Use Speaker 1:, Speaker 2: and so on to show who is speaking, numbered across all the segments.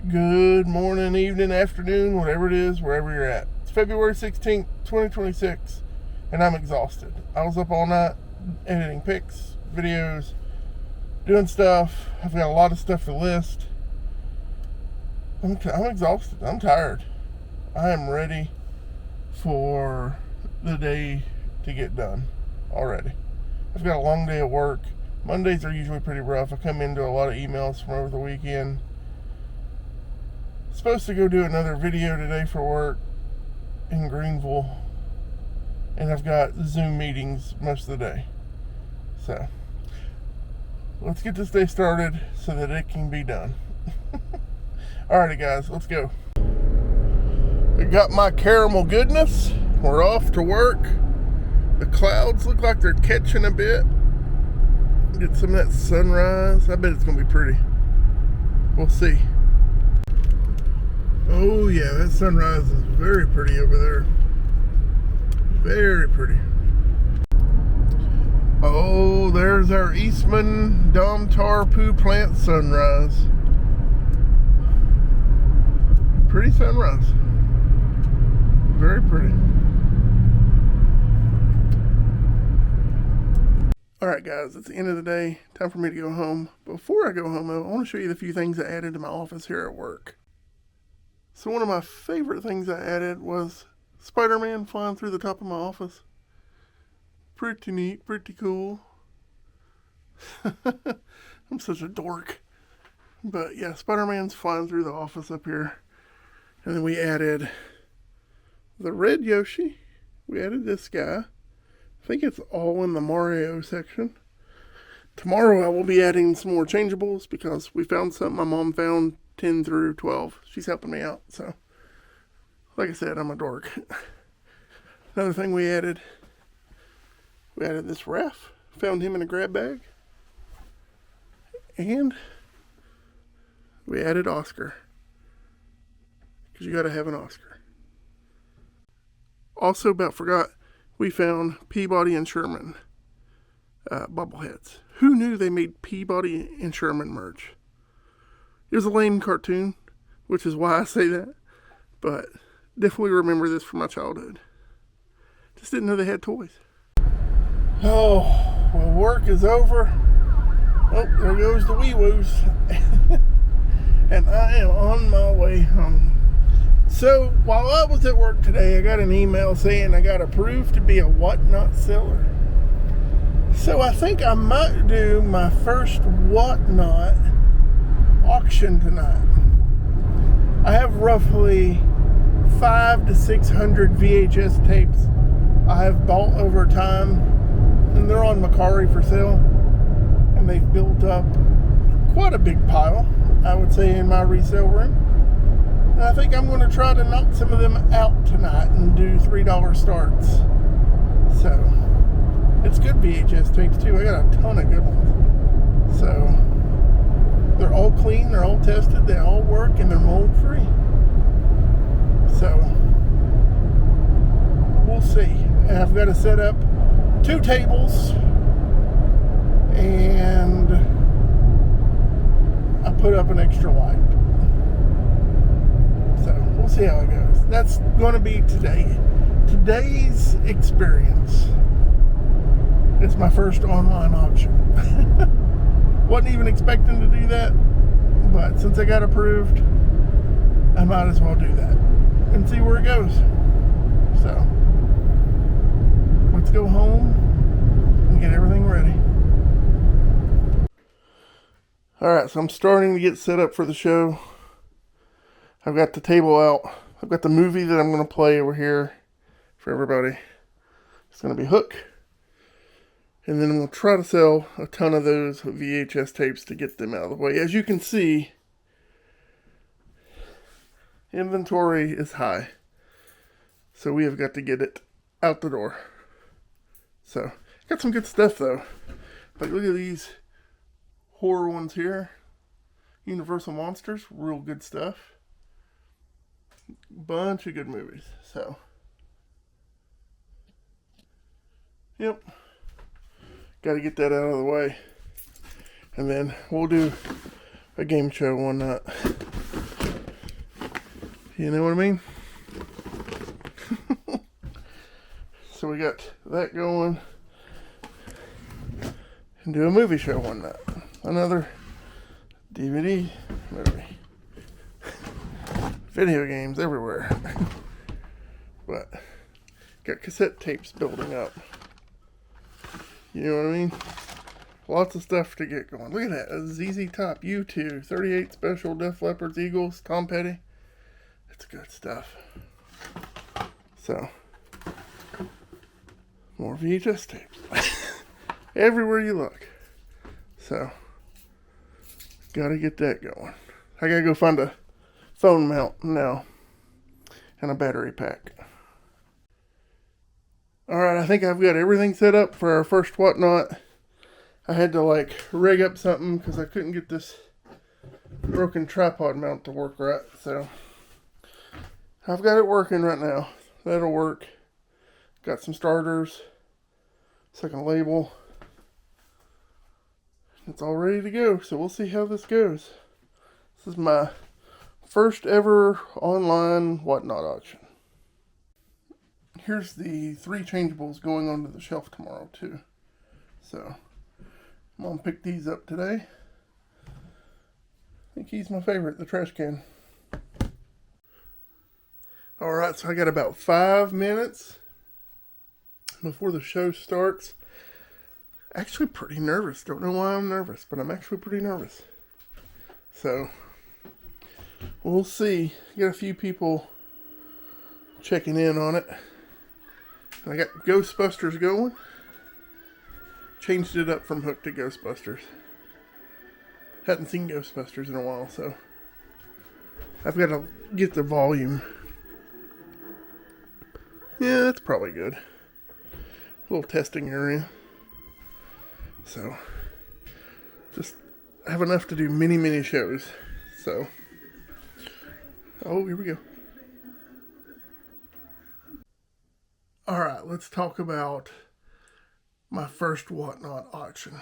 Speaker 1: Good morning, evening, afternoon, whatever it is, wherever you're at. It's February 16th, 2026, and I'm exhausted. I was up all night editing pics, videos, doing stuff. I've got a lot of stuff to list. I'm exhausted. I'm tired. I am ready for the day to get done already. I've got a long day of work. Mondays are usually pretty rough. I come into a lot of emails from over the weekend. Supposed to go do another video today for work in Greenville, and I've got Zoom meetings most of the day. So let's get this day started so that it can be done. Alrighty guys, let's go. I got my caramel goodness. We're off to work. The clouds look like they're catching a bit. Get some of that sunrise. I bet it's gonna be pretty. We'll see. Oh yeah, that sunrise is very pretty over there. Very pretty. Oh, there's our Eastman Domtar Poo Plant sunrise. Pretty sunrise. Very pretty. Alright guys, it's the end of the day. Time for me to go home. Before I go home, I want to show you the few things I added to my office here at work. So one of my favorite things I added was Spider-Man flying through the top of my office. Pretty neat, pretty cool. I'm such a dork. But yeah, Spider-Man's flying through the office up here. And then we added the red Yoshi. We added this guy. I think it's all in the Mario section. Tomorrow I will be adding some more changeables because we found something my mom found 10 through 12. She's helping me out. So, like I said, I'm a dork. Another thing we added this ref. Found him in a grab bag. And we added Oscar. Because you got to have an Oscar. Also, about forgot, we found Peabody and Sherman bobbleheads. Who knew they made Peabody and Sherman merch? It was a lame cartoon, which is why I say that. But definitely remember this from my childhood. Just didn't know they had toys. Oh, well, work is over. Oh, there goes the wee-woos. And I am on my way home. So, while I was at work today, I got an email saying I got approved to be a whatnot seller. So, I think I might do my first whatnot auction tonight. I have roughly 500 to 600 VHS tapes I have bought over time, and they're on Macari for sale, and they've built up quite a big pile, I would say, in my resale room. And I think I'm going to try to knock some of them out tonight and do $3 starts. So, it's good VHS tapes too. I got a ton of good ones. So, they're all clean, they're all tested, they all work, and they're mold free. So, we'll see. And I've got to set up 2 tables, and I put up an extra light. So, we'll see how it goes. That's going to be today's experience. It's my first online auction. Wasn't even expecting to do that, but since I got approved, I might as well do that and see where it goes. So, let's go home and get everything ready. Alright, so I'm starting to get set up for the show. I've got the table out. I've got the movie that I'm going to play over here for everybody. It's going to be Hook. And then we'll try to sell a ton of those VHS tapes to get them out of the way. As you can see, inventory is high. So we have got to get it out the door. So, got some good stuff though. Like, look at these horror ones here. Universal Monsters, real good stuff. Bunch of good movies. So, yep. Got to get that out of the way. And then we'll do a game show one night. You know what I mean? So we got that going. And do a movie show one night. Another DVD movie. Video games everywhere. But got cassette tapes building up. You know what I mean? Lots of stuff to get going. Look at that. A ZZ Top, U2, 38 Special, Def Leppard's, Eagles, Tom Petty. It's good stuff. So, more VHS tapes. Everywhere you look. So, gotta get that going. I gotta go find a phone mount now. And a battery pack. Alright, I think I've got everything set up for our first whatnot. I had to rig up something because I couldn't get this broken tripod mount to work right. So I've got it working right now. That'll work. Got some starters. Second label. It's all ready to go. So we'll see how this goes. This is my first ever online whatnot auction. Here's the 3 changeables going onto the shelf tomorrow too. So I'm gonna pick these up today. I think he's my favorite, the trash can. Alright, so I got about 5 minutes before the show starts. Actually pretty nervous. Don't know why I'm nervous, but I'm actually pretty nervous. So we'll see. Got a few people checking in on it. I got Ghostbusters going. Changed it up from Hook to Ghostbusters. Hadn't seen Ghostbusters in a while, so I've got to get the volume. Yeah, that's probably good. A little testing area. So, just have enough to do many shows. So, oh, here we go. Alright, let's talk about my first whatnot auction.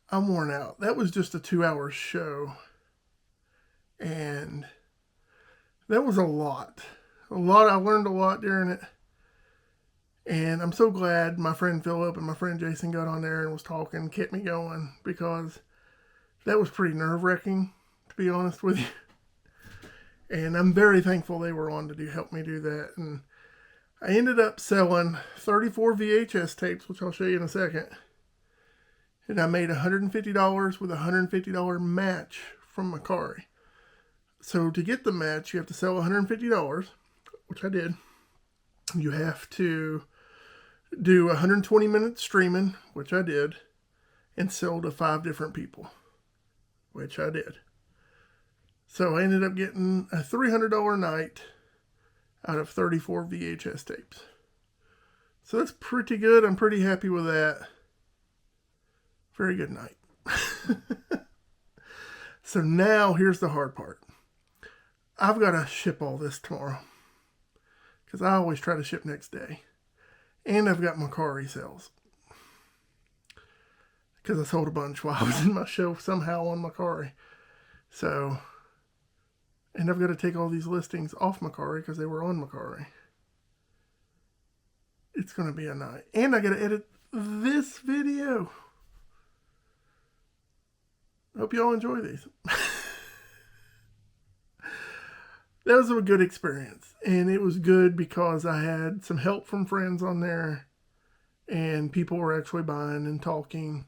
Speaker 1: I'm worn out. That was just a 2-hour show. And that was a lot. I learned a lot during it. And I'm so glad my friend Philip and my friend Jason got on there and was talking, kept me going, because that was pretty nerve-wracking, to be honest with you. And I'm very thankful they were on to help me do that. And I ended up selling 34 VHS tapes, which I'll show you in a second. And I made $150 with a $150 match from Macari. So to get the match, you have to sell $150, which I did. You have to do 120 minutes streaming, which I did, and sell to 5 different people, which I did. So I ended up getting a $300 night out of 34 VHS tapes. So that's pretty good. I'm pretty happy with that. Very good night. So now here's the hard part. I've got to ship all this tomorrow, because I always try to ship next day. And I've got Macari sales, because I sold a bunch while I was in my show somehow on Macari. So, and I've got to take all these listings off Macari because they were on Macari. It's going to be a night. And I got to edit this video. Hope y'all enjoy these. That was a good experience. And it was good because I had some help from friends on there. And people were actually buying and talking.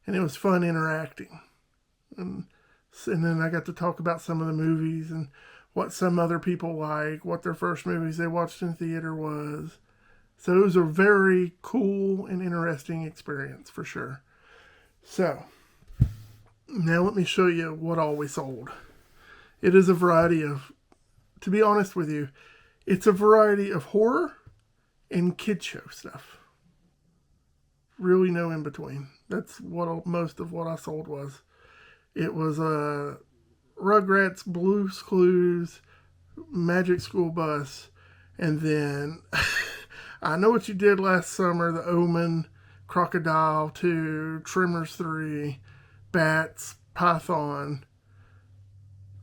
Speaker 1: And it was fun interacting. And then I got to talk about some of the movies and what some other people like, what their first movies they watched in theater was. So it was a very cool and interesting experience for sure. So, now let me show you what all we sold. It is a variety of, to be honest with you, it's a variety of horror and kid show stuff. Really no in between. That's what most of what I sold was. It was Rugrats, Blue's Clues, Magic School Bus, and then I Know What You Did Last Summer, The Omen, Crocodile 2, Tremors 3, Bats, Python,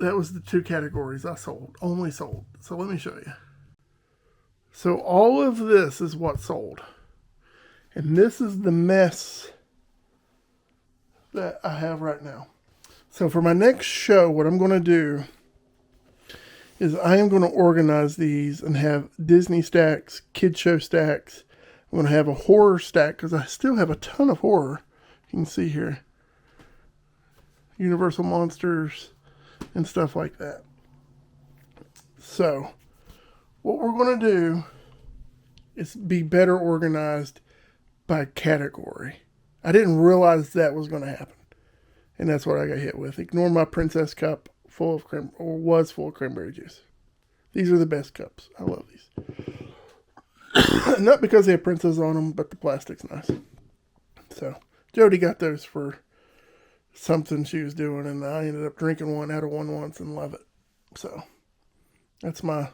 Speaker 1: that was the 2 categories I sold, only sold. So let me show you. So all of this is what sold. And this is the mess that I have right now. So for my next show, what I'm going to do is I am going to organize these and have Disney stacks, kid show stacks. I'm going to have a horror stack because I still have a ton of horror. You can see here. Universal Monsters and stuff like that. So what we're going to do is be better organized by category. I didn't realize that was going to happen. And that's what I got hit with. Ignore my princess cup full of was full of cranberry juice. These are the best cups. I love these. Not because they have princess on them, but the plastic's nice. So Jody got those for something she was doing, and I ended up drinking one out of one once and love it. So that's my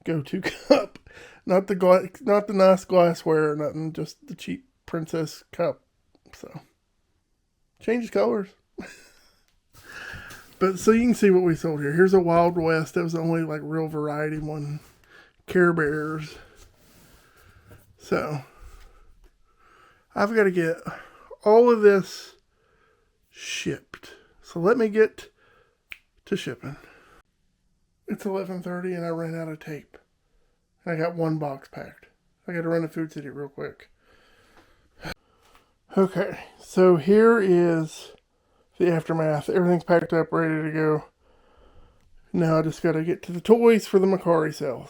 Speaker 1: go-to cup. Not the nice glassware or nothing, just the cheap princess cup. So changes colors. But so you can see what we sold here. Here's a Wild West. That was the only like real variety one. Care Bears. So I've got to get all of this shipped. So let me get to shipping. It's 11:30 and I ran out of tape. And I got one box packed. I got to run to Food City real quick. Okay, so here is the aftermath. Everything's packed up, ready to go. Now I just got to get to the toys for the Macari sales.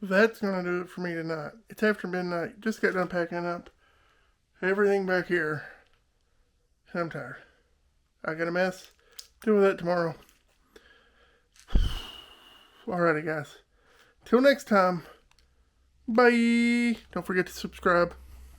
Speaker 1: That's going to do it for me tonight. It's after midnight. Just got done packing up everything back here. And I'm tired. I got a mess. Deal with that tomorrow. Alrighty, guys. Till next time. Bye. Don't forget to subscribe.